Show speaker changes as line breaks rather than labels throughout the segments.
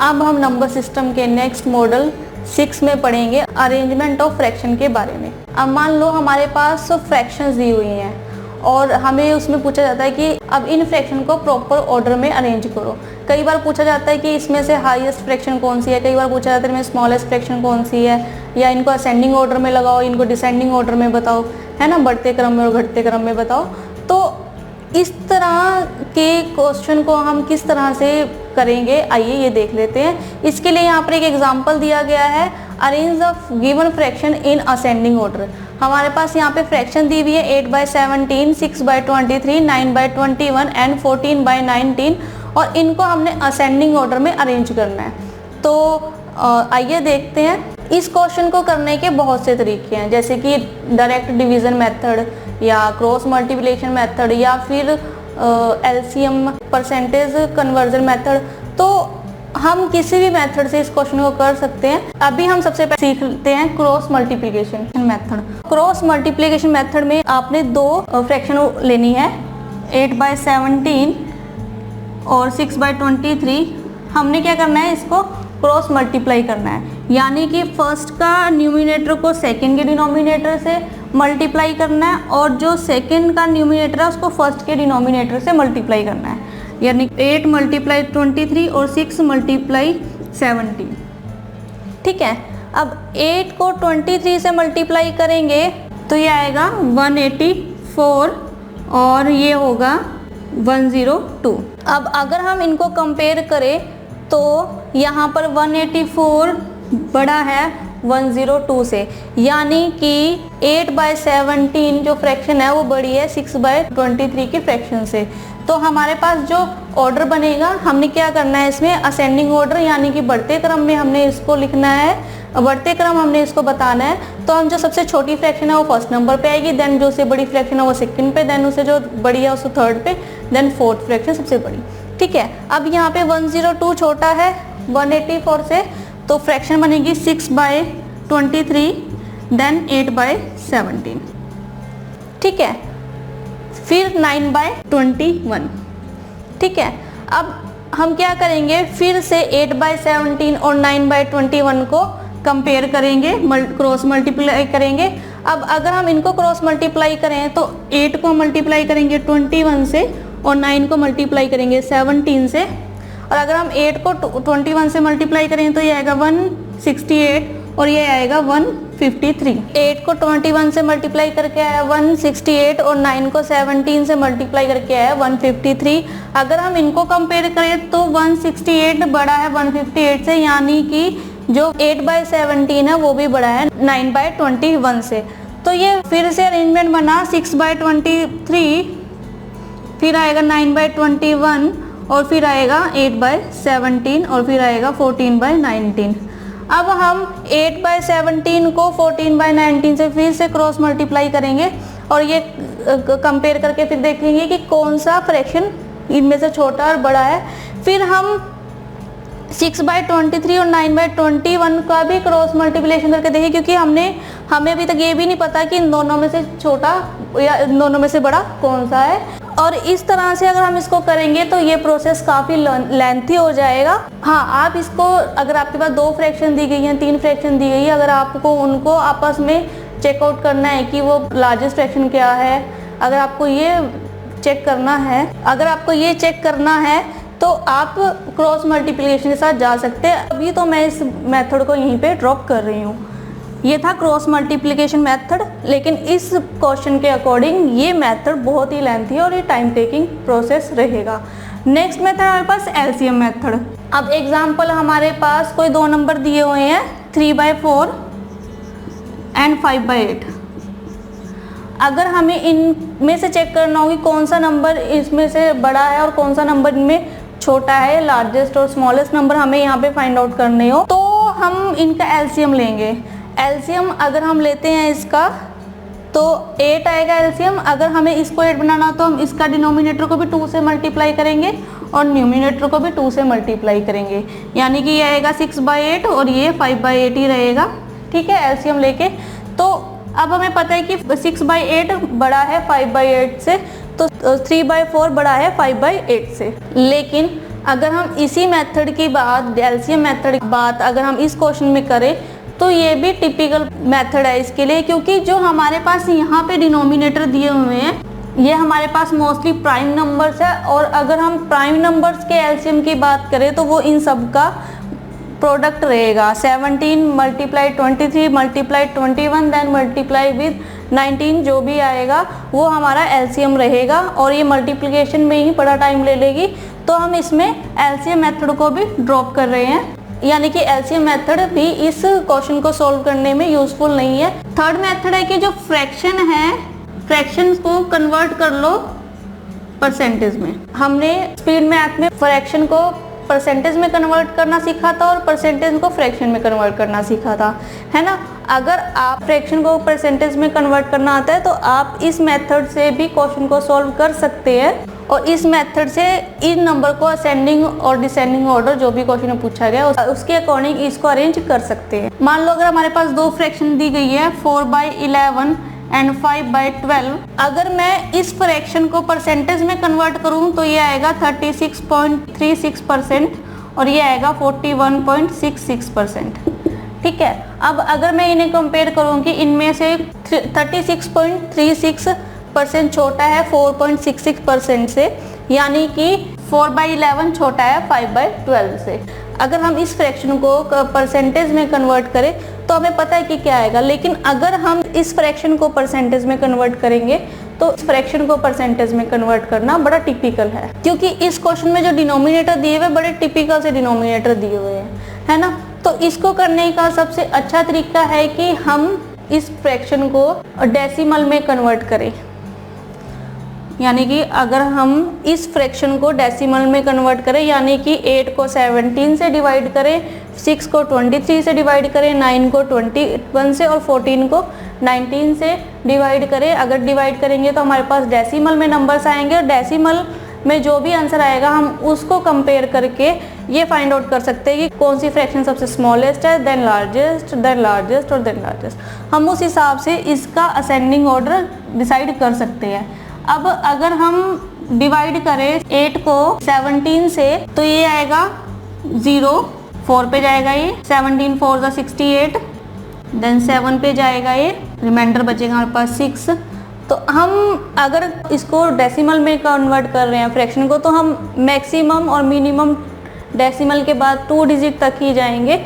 अब हम number system के नेक्स्ट मॉडल 6 में पढ़ेंगे अरेंजमेंट ऑफ फ्रैक्शन के बारे में। अब मान लो हमारे पास फ्रैक्शंस दी हुई हैं और हमें उसमें पूछा जाता है कि अब इन फ्रैक्शन को प्रॉपर ऑर्डर में अरेंज करो। कई बार पूछा जाता है कि इसमें से हाईएस्ट फ्रैक्शन कौन सी है, कई बार पूछा जाता है इसमें स्मॉलेस्ट फ्रैक्शन कौन सी है, या इनको असेंडिंग ऑर्डर में लगाओ, इनको डिसेंडिंग ऑर्डर में बताओ, है ना, बढ़ते क्रम में और घटते क्रम में बताओ। तो इस तरह के क्वेश्चन को हम किस तरह से करेंगे, आइए ये देख लेते हैं। इसके लिए यहाँ पर एक एग्जांपल दिया गया है, arrange the given fraction in ascending order. हमारे पास यहाँ पे फ्रैक्शन दी हुई है 8/17, 6/23, 9/21 एंड 14/19 और इनको हमने असेंडिंग ऑर्डर में अरेंज करना है। तो आइए देखते हैं। इस क्वेश्चन को करने के बहुत से तरीके हैं, जैसे कि डायरेक्ट डिवीजन मेथड या क्रॉस मल्टीप्लिकेशन मेथड या फिर एलसीएम परसेंटेज कन्वर्जन मेथड। तो हम किसी भी मेथड से इस क्वेश्चन को कर सकते हैं। अभी हम सबसे पहले सीखते हैं cross multiplication method. Cross multiplication method में आपने दो फ्रैक्शन लेनी है, 8/17 और 6/23। हमने क्या करना है, इसको क्रॉस मल्टीप्लाई करना है, यानी कि फर्स्ट का न्यूमिनेटर को सेकंड के डिनोमिनेटर से मल्टीप्लाई करना है और जो सेकंड का न्यूमिनेटर है उसको फर्स्ट के डिनोमिनेटर से मल्टीप्लाई करना है, यानी 8 × 23 और 6 × 17। ठीक है। अब 8 को 23 से मल्टीप्लाई करेंगे तो ये आएगा 184 और ये होगा 102। अब अगर हम इनको कंपेयर करें तो यहाँ पर 184 बड़ा है 102 से, यानी कि 8/17 जो फ्रैक्शन है वो बड़ी है 6/23 की फ्रैक्शन से। तो हमारे पास जो ऑर्डर बनेगा, हमने क्या करना है इसमें असेंडिंग ऑर्डर, यानी कि बढ़ते क्रम में हमने इसको लिखना है, बढ़ते क्रम हमने इसको बताना है। तो हम जो सबसे छोटी फ्रैक्शन है वो फर्स्ट नंबर पे आएगी, देन जो उससे बड़ी फ्रैक्शन है वो सेकंड पे, देन उससे जो बड़ी है उसको थर्ड पे, देन फोर्थ फ्रैक्शन सबसे बड़ी। ठीक है। अब यहाँ पे 102 छोटा है 184 से, तो फ्रैक्शन बनेगी 6/23 देन 8/17। ठीक है। फिर 9/21। ठीक है। अब हम क्या करेंगे, फिर से 8/17 और 9/21 को कंपेयर करेंगे, क्रॉस मल्टीप्लाई करेंगे। अब अगर हम इनको क्रॉस मल्टीप्लाई करें तो 8 को मल्टीप्लाई करेंगे 21 से और 9 को मल्टीप्लाई करेंगे 17 से, और अगर हम 8 को 21 से मल्टीप्लाई करें तो ये आएगा 168 और ये आएगा 153। 8 को 21 से मल्टीप्लाई करके आया 168 और 9 को 17 से मल्टीप्लाई करके आया 153। अगर हम इनको कंपेयर करें तो 168 बड़ा है 158 से, यानी कि जो 8/17 है वो भी बड़ा है 9/21 से। तो ये फिर से अरेंजमेंट बना 6/23, फिर आएगा 9/21 और फिर आएगा 8/17 और फिर आएगा 14/19। अब हम 8/17 को 14/19 से फिर से क्रॉस मल्टीप्लाई करेंगे और ये कंपेयर करके फिर देखेंगे कि कौन सा फ्रैक्शन इनमें से छोटा और बड़ा है। फिर हम 6/23 और 9/21 का भी क्रॉस मल्टीप्लिकेशन करके देखें, क्योंकि हमें अभी तक ये भी नहीं पता कि इन दोनों में से छोटा या इन दोनों में से बड़ा कौन सा है। और इस तरह से अगर हम इसको करेंगे तो ये प्रोसेस काफ़ी लेंथी हो जाएगा। हाँ, आप इसको, अगर आपके पास 2 फ्रैक्शन दी गई हैं, 3 फ्रैक्शन दी गई है, अगर आपको उनको आपस में चेकआउट करना है कि वो लार्जेस्ट फ्रैक्शन क्या है, अगर आपको ये चेक करना है तो आप क्रॉस मल्टीप्लिकेशन के साथ जा सकते हैं। अभी तो मैं इस मेथड को यहीं पे ड्रॉप कर रही हूँ। ये था क्रॉस मल्टीप्लिकेशन मेथड, लेकिन इस क्वेश्चन के अकॉर्डिंग ये मेथड बहुत ही लेंथी और ये टाइम टेकिंग प्रोसेस रहेगा। नेक्स्ट मेथड हमारे पास एलसीएम मेथड। अब एग्जांपल हमारे पास कोई 2 नंबर दिए हुए हैं 3/4 एंड 5/8। अगर हमें इनमें से चेक करना होगी कौन सा नंबर इसमें से बड़ा है और कौन सा नंबर इनमें छोटा है, लार्जेस्ट और स्मॉलेस्ट नंबर हमें यहाँ पे फाइंड आउट करने हो, तो हम इनका एलसीएम लेंगे। एलसीएम अगर हम लेते हैं इसका तो 8 आएगा एलसीएम। अगर हमें इसको 8 बनाना तो हम इसका डिनोमिनेटर को भी 2 से मल्टीप्लाई करेंगे और न्यूमिनेटर को भी 2 से मल्टीप्लाई करेंगे, यानी कि ये आएगा 6/8 और ये 5/8 ही रहेगा। ठीक है, एलसीएम लेके। तो अब हमें पता है कि 6/8 बड़ा है 5/8 से, तो 3/4 बड़ा है 5/8 से। लेकिन अगर हम इसी मेथड की बात, एलसीएम मेथड की बात अगर हम इस क्वेश्चन में करें तो ये भी टिपिकल मेथड है इसके लिए, क्योंकि जो हमारे पास यहाँ पे डिनोमिनेटर दिए हुए हैं ये हमारे पास मोस्टली प्राइम नंबर्स है, और अगर हम प्राइम नंबर्स के एलसीएम की बात करें तो वो इन सब का प्रोडक्ट रहेगा। 17 multiply 23 multiply 21 then multiply with 19 जो भी आएगा वो हमारा एलसीएम रहेगा, और ये मल्टीप्लिकेशन में ही बड़ा टाइम ले लेगी, तो हम इसमें एलसीएम मेथड को भी ड्रॉप कर रहे हैं, यानी कि एलसीएम मेथड भी इस क्वेश्चन को सॉल्व करने में यूजफुल नहीं है। थर्ड मेथड है कि जो फ्रैक्शन है, फ्रैक्शन को कन्वर्ट कर लो परसेंटेज में। हमने स्पीड मैथ में फ्रैक्शन को परसेंटेज में कन्वर्ट करना सीखा था और परसेंटेज को फ्रैक्शन में कन्वर्ट करना सीखा था, है ना। अगर आप फ्रैक्शन को परसेंटेज में कन्वर्ट करना आता है तो आप इस मेथड से भी क्वेश्चन को सॉल्व कर सकते हैं, और इस मेथड से इन नंबर को असेंडिंग और डिसेंडिंग ऑर्डर जो भी क्वेश्चन में पूछा गया उसके अकॉर्डिंग इसको अरेंज कर सकते हैं। मान लो अगर हमारे पास दो फ्रैक्शन दी गई है 4/11 एंड 5/12, अगर मैं इस फ्रैक्शन को परसेंटेज में कन्वर्ट करूं तो ये आएगा 36.36% और ये आएगा 41.66%। ठीक है, अब अगर मैं इन्हें कंपेयर करूं कि इनमें से 36.36% छोटा है 4.66% से, यानी कि 4/11 छोटा है 5/12 से। अगर हम इस फ्रैक्शन को परसेंटेज में कन्वर्ट करें तो हमें पता है कि क्या आएगा, लेकिन अगर हम इस फ्रैक्शन को परसेंटेज में कन्वर्ट करेंगे तो इस फ्रैक्शन को परसेंटेज में कन्वर्ट करना बड़ा टिपिकल है, क्योंकि इस क्वेश्चन में जो डिनोमिनेटर दिए हुए बड़े टिपिकल से डिनोमिनेटर दिए हुए हैं, है ना। तो इसको करने का सबसे अच्छा तरीका है कि हम इस फ्रैक्शन को डेसिमल में कन्वर्ट करें, यानी कि अगर हम इस फ्रैक्शन को डेसिमल में कन्वर्ट करें, यानी कि 8 को 17 से डिवाइड करें, 6 को 23 से डिवाइड करें, 9 को 21 से और 14 को 19 से डिवाइड करें। अगर डिवाइड करेंगे तो हमारे पास डेसिमल में नंबर्स आएंगे, और डेसिमल में जो भी आंसर आएगा हम उसको कंपेयर करके ये फाइंड आउट कर सकते हैं कि कौन सी फ्रैक्शन सबसे स्मॉलेस्ट है, देन लार्जेस्ट, देन लार्जेस्ट और देन लार्जेस्ट। हम उस हिसाब से इसका असेंडिंग ऑर्डर डिसाइड कर सकते हैं। अब अगर हम डिवाइड करें 8 को 17 से तो ये आएगा 0, 4 पे जाएगा ये, 17 4 ज़ा 68, देन 7 पे जाएगा ये, रिमाइंडर बचेगा हमारे पास 6। तो हम अगर इसको डेसिमल में कन्वर्ट कर रहे हैं फ्रैक्शन को, तो हम मैक्सिमम और मिनिमम डेसिमल के बाद 2 डिजिट तक ही जाएंगे।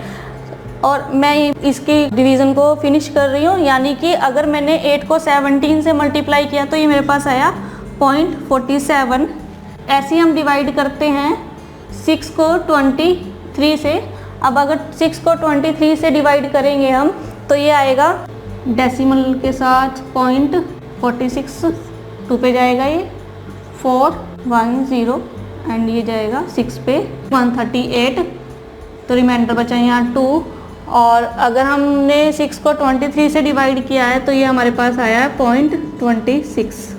और मैं इसकी डिवीज़न को फिनिश कर रही हूँ, यानी कि अगर मैंने 8 को 17 से मल्टीप्लाई किया तो ये मेरे पास आया 0.47। ऐसे हम डिवाइड करते हैं 6 को 23 से। अब अगर 6 को 23 से डिवाइड करेंगे हम तो ये आएगा डेसिमल के साथ 0.46, 2 पे जाएगा ये 410 एंड ये जाएगा 6 पे 138, तो रिमाइंडर बचा यहाँ 2। और अगर हमने 6 को 23 से डिवाइड किया है तो ये हमारे पास आया है 0.26।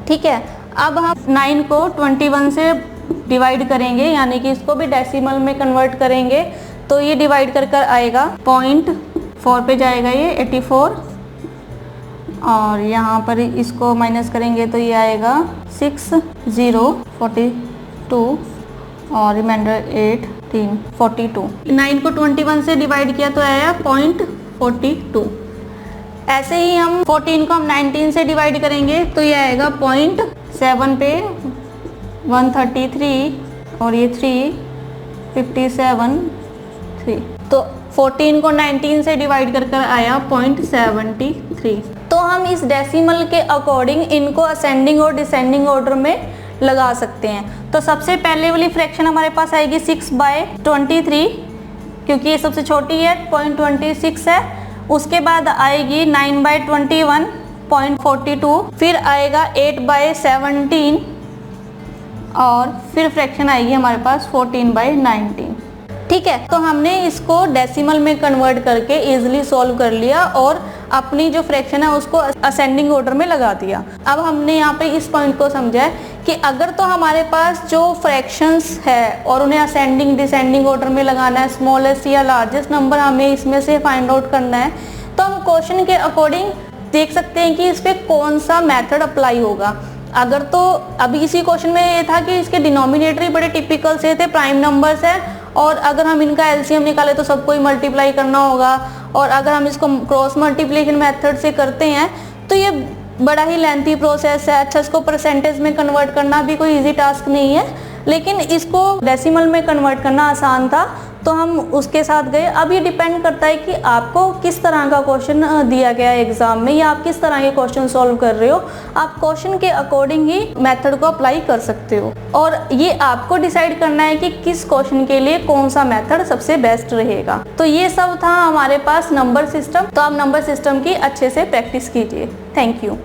ठीक है, अब हम 9 को 21 से डिवाइड करेंगे, यानी कि इसको भी डेसिमल में कन्वर्ट करेंगे, तो ये डिवाइड कर कर आएगा 0.4 पे जाएगा ये 84, और यहाँ पर इसको माइनस करेंगे तो ये आएगा 6042 और रिमाइंडर 8 3 42। 9 को 21 से डिवाइड किया तो आया 0.42। ऐसे ही हम 14 को हम 19 से डिवाइड करेंगे तो ये आएगा 0.7 पे 133 और ये 357 तो 14 को 19 से डिवाइड कर कर आया 0.73। तो हम इस डेसिमल के अकॉर्डिंग इनको असेंडिंग और डिसेंडिंग ऑर्डर में लगा सकते हैं। तो सबसे पहले वाली फ्रैक्शन हमारे पास आएगी 6/23, क्योंकि ये सबसे छोटी है 0.26 है। उसके बाद आएगी 9/21 0.42, फिर आएगा 8/17 और फिर फ्रैक्शन आएगी हमारे पास 14/19। ठीक है, तो हमने इसको डेसिमल में कन्वर्ट करके इजीली सॉल्व कर लिया और अपनी जो फ्रैक्शन है उसको असेंडिंग ऑर्डर में लगा दिया। अब हमने यहाँ पे इस पॉइंट को समझा है कि अगर तो हमारे पास जो फ्रैक्शंस है और उन्हें असेंडिंग डिसेंडिंग ऑर्डर में लगाना है, स्मॉलेस्ट या लार्जेस्ट नंबर हमें इसमें से फाइंड आउट करना है, तो हम क्वेश्चन के अकॉर्डिंग देख सकते हैं कि इस पर कौन सा मेथड अप्लाई होगा। अगर तो अभी इसी क्वेश्चन में ये था कि इसके डिनोमिनेटर ही बड़े टिपिकल से थे, प्राइम नंबर्स है, और अगर हम इनका एलसीएम निकाले तो सबको ही मल्टीप्लाई करना होगा, और अगर हम इसको क्रॉस मल्टीप्लिकेशन मेथड से करते हैं तो ये बड़ा ही लेंथी प्रोसेस है। अच्छा, इसको परसेंटेज में कन्वर्ट करना भी कोई इजी टास्क नहीं है, लेकिन इसको डेसिमल में कन्वर्ट करना आसान था तो हम उसके साथ गए। अब ये डिपेंड करता है कि आपको किस तरह का क्वेश्चन दिया गया है एग्जाम में, या आप किस तरह के क्वेश्चन सॉल्व कर रहे हो। आप क्वेश्चन के अकॉर्डिंग ही मेथड को अप्लाई कर सकते हो, और ये आपको डिसाइड करना है कि किस क्वेश्चन के लिए कौन सा मेथड सबसे बेस्ट रहेगा। तो ये सब था हमारे पास नंबर सिस्टम। तो आप नंबर सिस्टम की अच्छे से प्रैक्टिस कीजिए। Thank you.